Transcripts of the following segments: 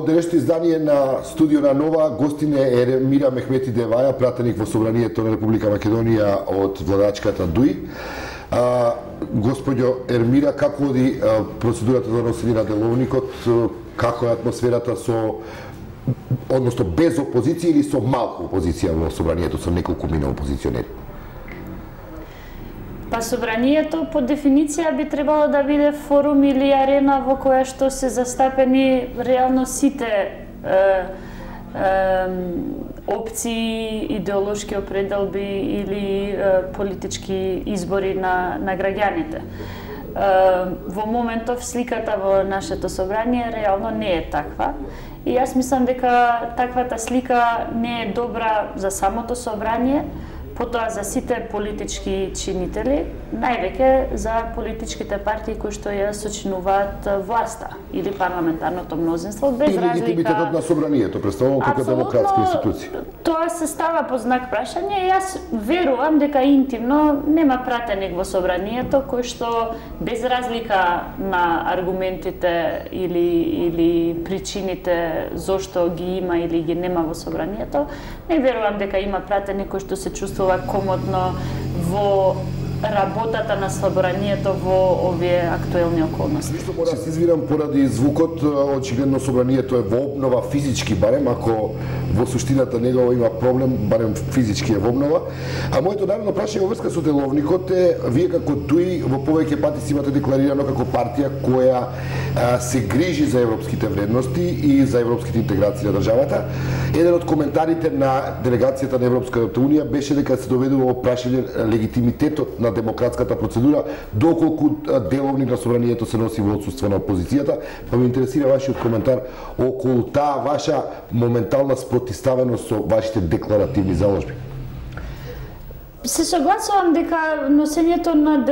денешното издание на Студио на Нова гостин е Ермира Мехмети Деваја, пратеник во Собранието на Република Македонија од владачката ДУИ. Господјо Ермира, како оди процедурата за носење на деловникот, како е атмосферата односно без опозиција или со малку опозиција во Собранието, со неколку мина опозиционери? Па Собранието по дефиниција би требало да биде форум или арена во која што се застапени реално сите опции, идеолошки определби или политички избори на граѓаните. Во моментов сликата во нашето собрание реално не е таква. И јас мислам дека таквата слика не е добра за самото собрание, потоа за сите политички чинители, највеќе за политичките партии кои што ја сочинуваат власта или парламентарното мнозинство, без разлика... И легитимитетот на собранието, представувам како демократска институција. Тоа се става под знак прашање и јас верувам дека интимно нема пратеник во собранието кој што без разлика на аргументите или причините зошто ги има или ги нема во собранието, не верувам дека има пратеник кој што се чувствува комодно во работата на собранието во овие актуелни околности. Ништо мора да се извирам поради звукот, очигледно собранието е во обнова физички, барем ако во суштината негово има проблем, барем физички е во обнова. А моето наредно прашање во врска со деловникот е, вие како ДУИ во повеќе пати си имате декларирано како партија која се грижи за европските вредности и за европските интеграции на државата. Еден од коментарите на делегацијата на Европската унија беше дека се доведува во прашање легитимитетот на демократската процедура доколку деловник на собранието се носи во отсуство на опозицијата, па ме интересира вашиот коментар околу таа ваша моментална спротивставеност со вашите декларативни заложби. Се согласувам дека носењето на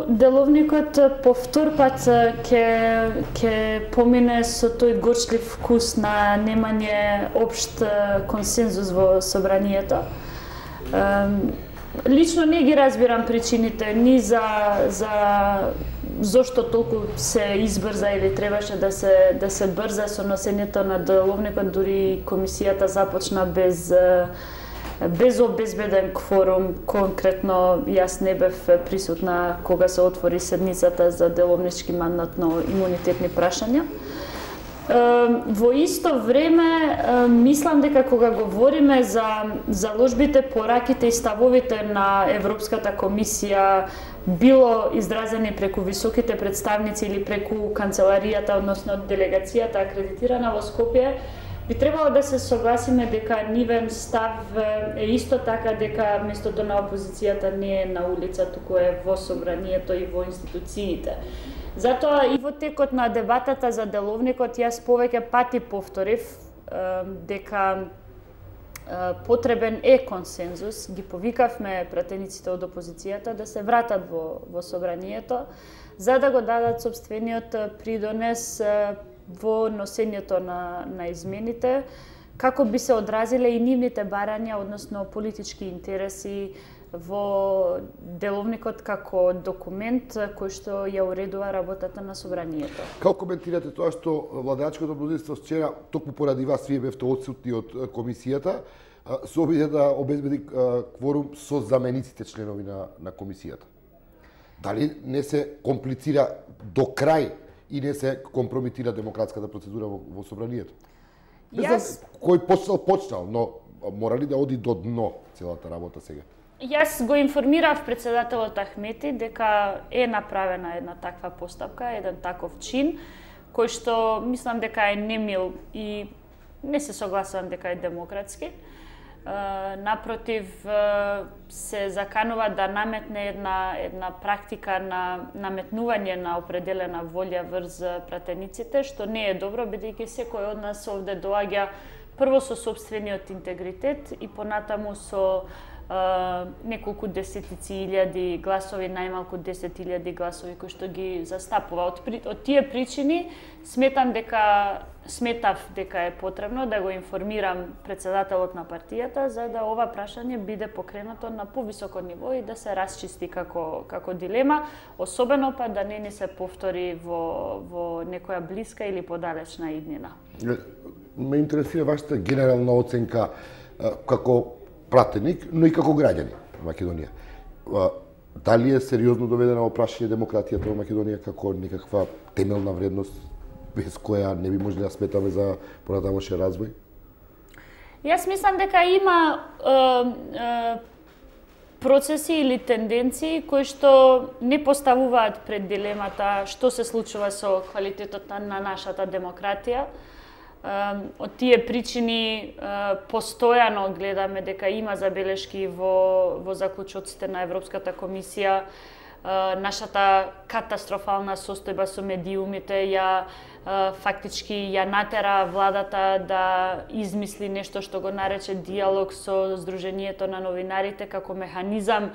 деловникот повтор пат ќе помине со тој горчлив вкус на немање општ консензус во собранието. Лично не ги разбирам причините ни за зошто толку се избрза или требаше да се брза со носењето на деловникот, дури комисијата започна без обезбеден кворум. Конкретно јас не бев присутна кога се отвори седницата за деловнички мандатно-имунитетни прашања. Во исто време, мислам дека кога говориме за заложбите, пораките и ставовите на Европската комисија, било изразени преку високите представници или преку канцеларијата, односно делегацијата акредитирана во Скопје, би требало да се согласиме дека нивен став е исто така дека местото на опозицијата не е на улица, туку е во собранието и во институциите. Затоа и во текот на дебатата за деловникот јас повеќе пати повторив дека потребен е консензус. Ги повикавме пратениците од опозицијата да се вратат во собранието за да го дадат собствениот придонес во носењето на измените, како би се одразиле и нивните барања, односно политички интереси во деловникот како документ кој што ја уредува работата на собранието. Како коментирате тоа што владачкото мнозинство вчера, токму поради вас, вие бевте отсутни од комисијата, се обиде да обезбеди кворум со замениците членови на комисијата? Дали не се комплицира до крај и не се компрометира демократската процедура во собранието? Кој почнал, но мора ли да оди до дно целата работа сега? Јас го информирав председателот Ахмети дека е направена една таква постапка, еден таков чин, кој што мислам дека е немил и не се согласувам дека е демократски. Напротив, се заканува да наметне една практика на наметнување на определена волја врз пратениците, што не е добро, бидејќи секој од нас овде доаѓа прво со собствениот интегритет и понатаму со неколку десетици илјади гласови, најмалку 10.000 гласови кои што ги застапува. Од тие причини сметав дека е потребно да го информирам председателот на партијата за да ова прашање биде покренато на повисоко ниво и да се расчисти како дилема, особено па да не ни се повтори во некоја блиска или подалечна иднина. ме интересира вашата генерална оценка како пратеник, но и како граѓани на Македонија. Дали е сериозно доведена во прашање демократијата во Македонија како некаква темелна вредност без која не би можеле да сметаме за понатамошен развој? Јас мислам дека има процеси или тенденции кои што не поставуваат пред дилемата што се случува со квалитетот на нашата демократија. Од тие причини постојано гледаме дека има забелешки во заклучоците на Европската комисија. Нашата катастрофална состојба со медиумите фактички ја натера владата да измисли нешто што го нарече диалог со Сдруженијето на новинарите како механизам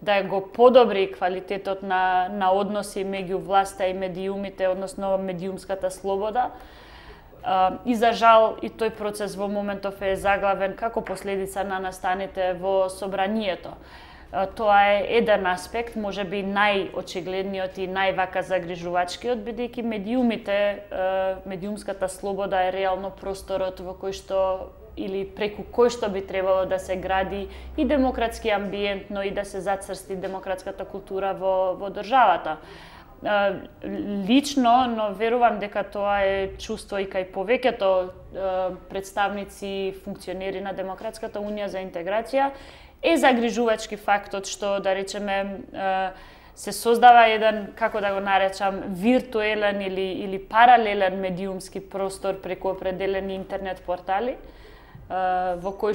да го подобри квалитетот на односи меѓу власта и медиумите, односно медиумската слобода. И за жал и тој процес во моментов е заглавен како последица на настаните во собранието. Тоа е еден аспект, можеби најочигледниот и највака загрижувачкиот, бидејќи медиумската слобода е реално просторот во кој што или преку кој што би требало да се гради и демократски амбиент, но и да се зацрсти демократската култура во државата. Лично, но верувам дека тоа е чувство и кај повеќето представници, функционери на Демократската унија за интеграција, е загрижувачки фактот што, да речеме, се создава еден, како да го наречам, виртуелен или паралелен медиумски простор преку определени интернет портали, во кој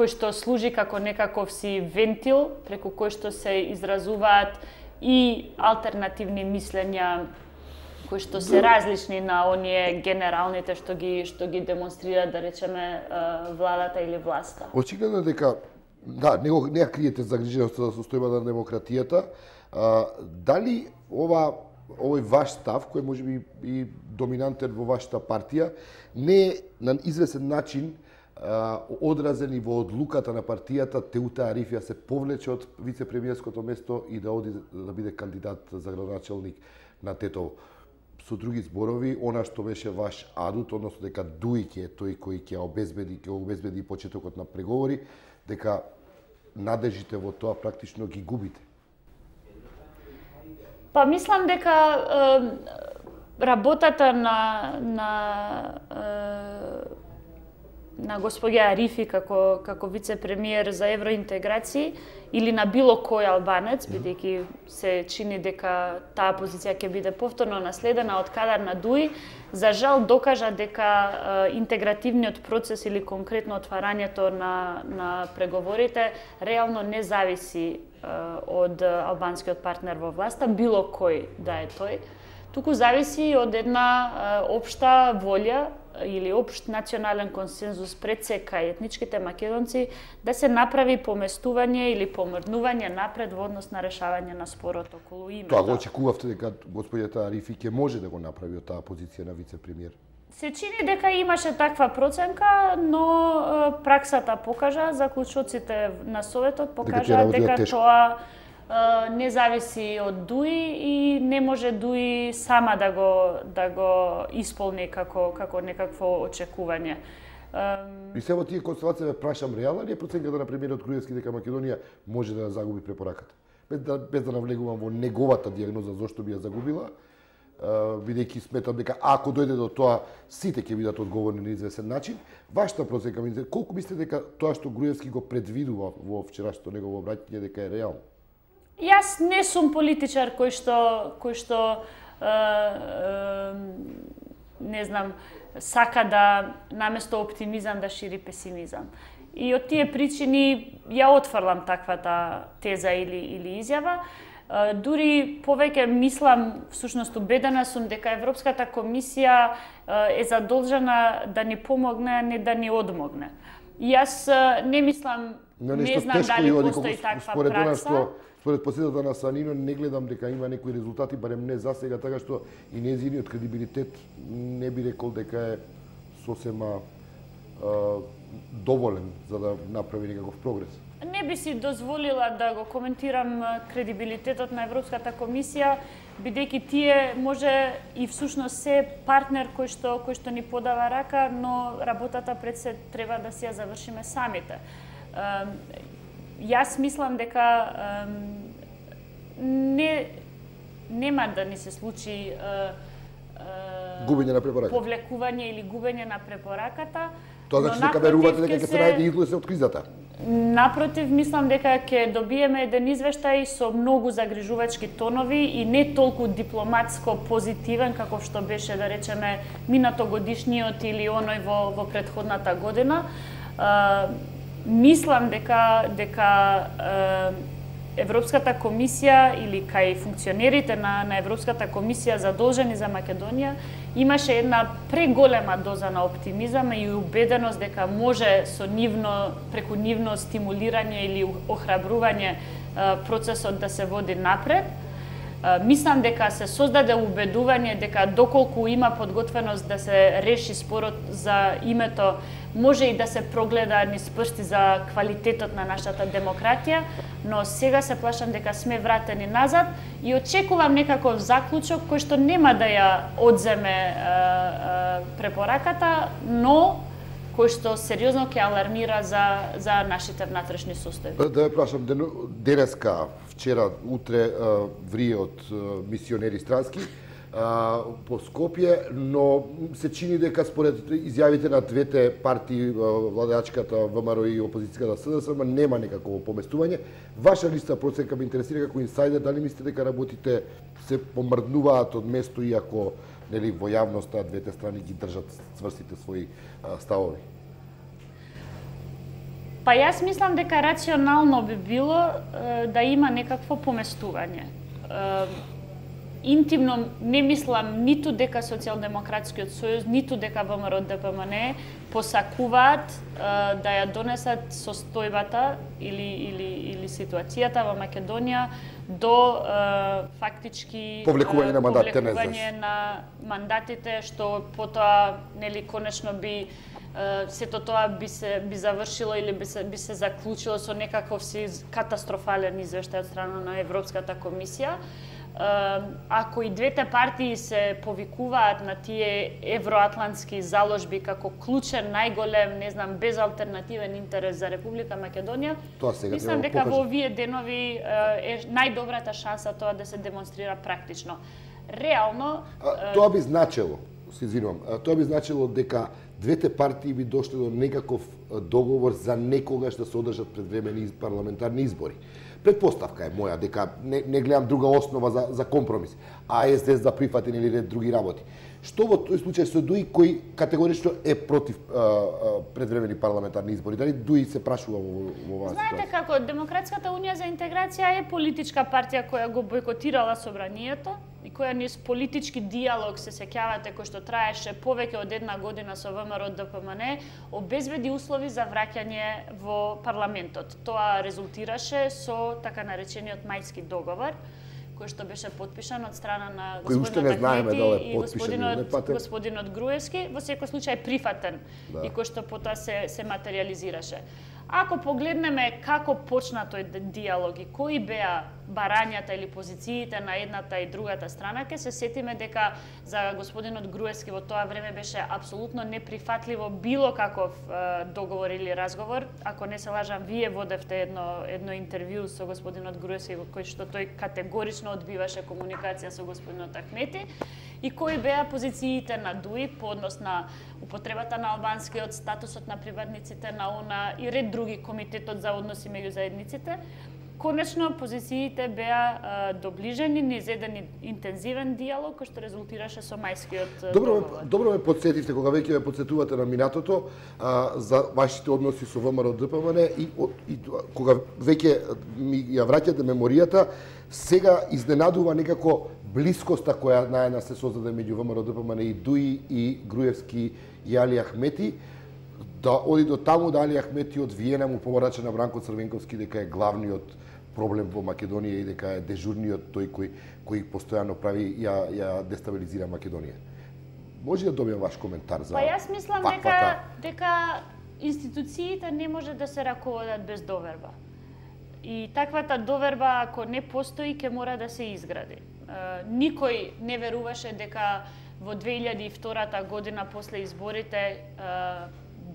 што служи како некаков си вентил, преку кој што се изразуваат и алтернативни мислења кои што се различни на оние генералните што ги демонстрираат, да речеме, владата или власта. Очигледно дека не ја криете загриженоста за состојбата на демократијата. Дали овој ваш став, кој можеби и доминантен во вашата партија, не е на известен начин одразен и во одлуката на партијата Теута Арифи се повлече од вице-премиерското место и да оди да биде кандидат за градоначелник на Тетово? Со други зборови, она што беше ваш адут, односно дека Дуи ќе е тој кој ќе обезбеди почетокот на преговори, дека надежите во тоа практично ги губите. Па мислам дека работата на господја Арифи како вице-премиер за евроинтеграции или на било кој албанец, бидејќи се чини дека таа позиција ќе биде повторно наследена од кадар на Дуи, за жал докажа дека интегративниот процес или конкретно отварањето на преговорите реално не зависи од албанскиот партнер во власта, било кој да е тој, туку зависи од една општа волја или општ национален консензус пред се кај етничките македонци да се направи поместување или помрднување напред во однос на решавање на спорот околу името. Тоа го очекувавте дека господјата Арифи ќе може да го направи од таа позиција на вице-премиер? Се чини дека имаше таква проценка, но праксата покажа, заклучоците на Советот покажа дека тоа не зависи од Дуи и не може Дуи сама да го исполни како некакво очекување. И се во тие констелации ве прашам, реална ли е проценката на премиерот Груевски дека Македонија може да загуби препораката? Без да навлегувам во неговата дијагноза зошто би ја загубила, бидејќи сметам дека ако дојде до тоа, сите ќе бидат одговорни на известен начин. Вашата проценка, колку мислите дека тоа што Груевски го предвидува во вчерашното негово обраќање дека е реално? Јас не сум политичар кој што не знам, сака да наместо оптимизам да шири песимизам. И од тие причини ја отфрлам таквата теза или изјава. Дури повеќе мислам, всушност убедена сум дека Европската комисија е задолжена да ни помогне, а не да ни одмогне. Јас не мислам, не знам дали постои таква пракса. Според посетата на Санино не гледам дека има некои резултати, барем не за сега, така што и нејзиниот кредибилитет не би рекол дека е сосема доволен за да направи некаков прогрес. Не би си дозволила да го коментирам кредибилитетот на Европската комисија, бидејќи тие може и всушност се партнер кој што ни подава рака, но работата пред се треба да си ја завршиме самите. Јас мислам дека нема да ни се случи губење на препораката, повлекување или губење на препораката. Тоа значи дека верувате дека ќе се најде излез од кризата? Напротив, мислам дека ќе добиеме еден извештај со многу загрижувачки тонови и не толку дипломатско позитивен како што беше, да речеме, минатогодишниот или оној во претходната година. Мислам дека Европската комисија или кај функционерите на Европската комисија задолжени за Македонија имаше една преголема доза на оптимизам и убеденост дека може со преку нивно стимулирање или охрабрување процесот да се води напред. Мислам дека се создаде убедување дека доколку има подготвеност да се реши спорот за името, може и да се прогледа низ прсти за квалитетот на нашата демократија, но сега се плашам дека сме вратени назад и очекувам некаков заклучок кој што нема да ја одземе препораката, но кој што сериозно ќе алармира за нашите внатрешни состојби. Да ја прашам, денеска, вчера, утре врие од мисионери странски по Скопје, но се чини дека според изјавите на двете партии, владеачката ВМРО и опозицијската СДСМ, нема некакво поместување. Ваша листа проценка ме интересира како инсайдер, дали мислите дека работите се помрднуваат од место, иако нели во јавноста двете страни ги држат цврстите своји ставови? Па јас мислам дека рационално би било да има некакво поместување. Интимно не мислам ниту дека Социјалдемократскиот сојуз, ниту дека ВМРО ДПМН посакуваат да ја донесат состојбата или ситуацијата во Македонија до фактички повлекување на мандатите, на мандатите, што потоа нели конечно би сето тоа би завршило или би се заклучило со некаков си катастрофален извештај од страна на Европската комисија. Ако и двете партии се повикуваат на тие евроатлантски заложби како клучен, најголем, не знам, безалтернативен интерес за Република Македонија, мислам дека во овие денови е најдобрата шанса тоа да се демонстрира практично. Реално тоа би значело, се извинувам, тоа би значело дека двете партии би дошле до некаков договор за некогаш да се одржат предвремени парламентарни избори. Предпоставка е моја дека не гледам друга основа за компромис, а СДС да прифати или ред други работи. Што во тој случај со ДУИ кој категорично е против предвремени парламентарни избори? Дали ДУИ се прашува во оваа ситуација? Знаете како, Демократската унија за интеграција е политичка партија која го бойкотирала собранието и која низ политички диалог, се сеќавате, кој што траеше повеќе од една година со ВМРО ДПМН, обезбеди услови за враќање во парламентот. Тоа резултираше со така наречениот мајски договор, кој што беше подпишан од страна на господинот Ахмети и господинот Груевски, во секој случај прифатен и кој што потоа се материјализираше. Ако погледнеме како почна тој диалог и кои беа барањата или позициите на едната и другата страна, ќе се сетиме дека за господинот Груевски во тоа време беше апсолутно неприфатливо било каков договор или разговор. Ако не се лажам, вие водевте едно интервју со господинот Груевски во кој што тој категорично одбиваше комуникација со господинот Ахмети и кои беа позициите на ДУИ по однос на употребата на албанскиот, статусот на прибарниците на ОНА и ред други, комитетот за односи меѓу заедниците. Конечно, позициите беа доближени низ еден интензивен диалог кој што резултираше со мајскиот договор. Добро ме подсетивте кога веќе ме подсетувате на минатото за вашите односи со ВМРО ДПМН и кога веќе ми ја враќате меморијата, сега изненадува некако блискоста која најна се создаде меѓу ВМРО ДПМН и ДУИ и Груевски и Али Ахмети, да оди до таму да Али Ахмети од Виена му поврача на Бранко Црвенковски дека е главниот проблем во Македонија и дека е дежурниот тој кој постојано прави ја дестабилизира Македонија. Може да добијам ваш коментар за? Па јас мислам дека институциите не може да се раководат без доверба. И таквата доверба, ако не постои, ќе мора да се изгради. Никој не веруваше дека во 2002 година после изборите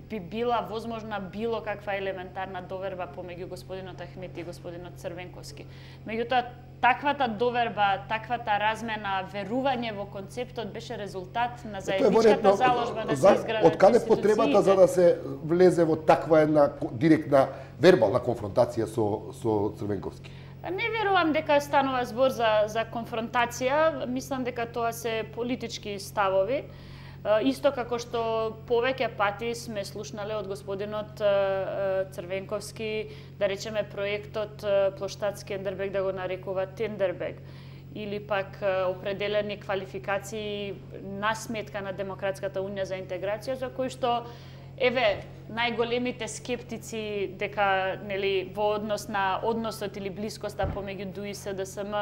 би била возможна било каква елементарна доверба помеѓу господинот Ахмети и господинот Црвенковски. Меѓутоа, таквата доверба, таквата размена, верување во концептот беше резултат на заедничката заложба да се изградат од каде потребата за да се влезе во таква една директна вербална конфронтација со Црвенковски? Не верувам дека станува збор за конфронтација, мислам дека тоа се политички ставови. Исто како што повеќе пати сме слушнале од господинот Црвенковски, да речеме проектот Плоштад Скендербег да го нарекува Тендербег, или пак определени квалификации на сметка на Демократската унија за интеграција, за кои што еве најголемите скептици дека нели во однос на односот или блискоста помеѓу ДУИ и СДСМ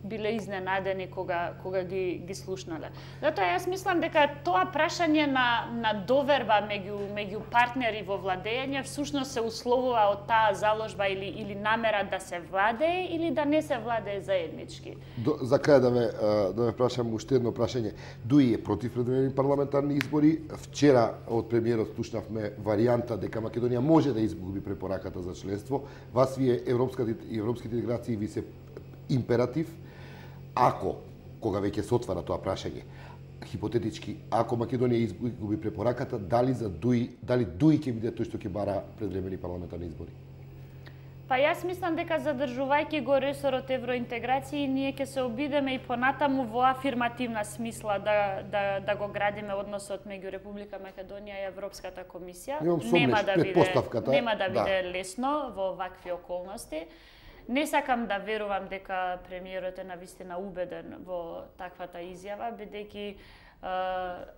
биле изненадени кога ги слушнале. Затоа јас мислам дека тоа прашање на доверба меѓу партнери во владење всушност се условува од таа заложба или намера да се владее или да не се владее заеднички. За крај да ме прашам уште едно прашање. ДУИ е против предвидени парламентарни избори. Вчера од премиерот слушнавме варијанта дека Македонија може да изгуби препораката за членство. Вас вие европските интеграции ви се императив. Ако, кога веќе се отвара тоа прашање, хипотетички, ако Македонија изгуби препораката, дали ДУИ ќе биде тој што ќе бара предвремени парламентарни избори? Па јас мислам дека задржувајќи го ресорот евроинтеграција, ние ќе се обидеме и понатаму во афирмативна смисла да го градиме односот меѓу Република Македонија и Европската комисија. Нема да биде лесно во вакви околности. Не сакам да верувам дека премиерот е навистина убеден во таквата изјава, бидејќи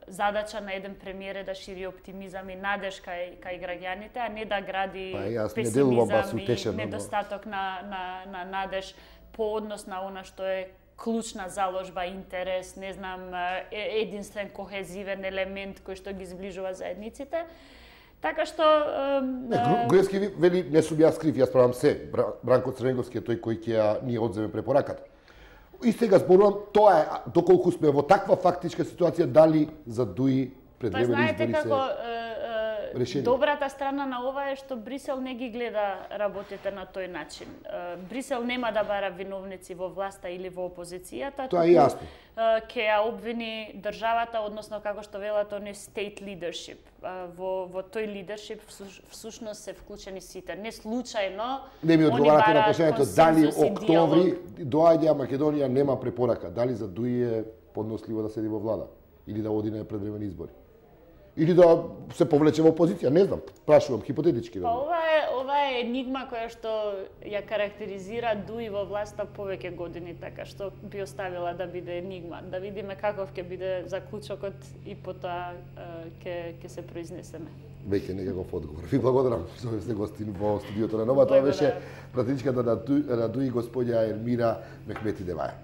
задача на еден премиер е да шири оптимизам и надеж кај граѓаните, а не да гради песимизам и недостаток на надеж по однос на она што е клучна заложба, интерес, не знам, единствен кохезивен елемент кој што ги зближува заедниците. Така што Груевски вели не сум јас крив, јас правам се. Бранко Црвенковски е тој кој ќе ни одземе препораката. И сега зборувам, тоа е доколку сме во таква фактичка ситуација, дали за ДУИ предвремени избори се решени. Добрата страна на ова е што Брисел не ги гледа работите на тој начин. Брисел нема да бара виновници во власта или во опозицијата. Тоа е јасно. Ке ја обвини државата, односно како што велат они state leadership. Во тој leadership всушност се вклучени сите. Не случајно не ми одговарате на прашањето дали октомври доаѓа Македонија нема препорака, дали за ДУИ е подносливо да седи во влада или да оди на предвремени избори. Или да се повлече во опозиција, не знам, прашувам хипотетички. Па ова е енигма која што ја карактеризира ДУИ во власта повеќе години, така што би оставила да биде енигма. Да видиме каков ќе биде заклучокот и потоа ќе се произнесеме. Веќе некаков одговор. Ви благодарам што сте гостин во студиото на Нова. Тоа беше пратеничката на ДУИ, господја Ермира Мехмети Деваја.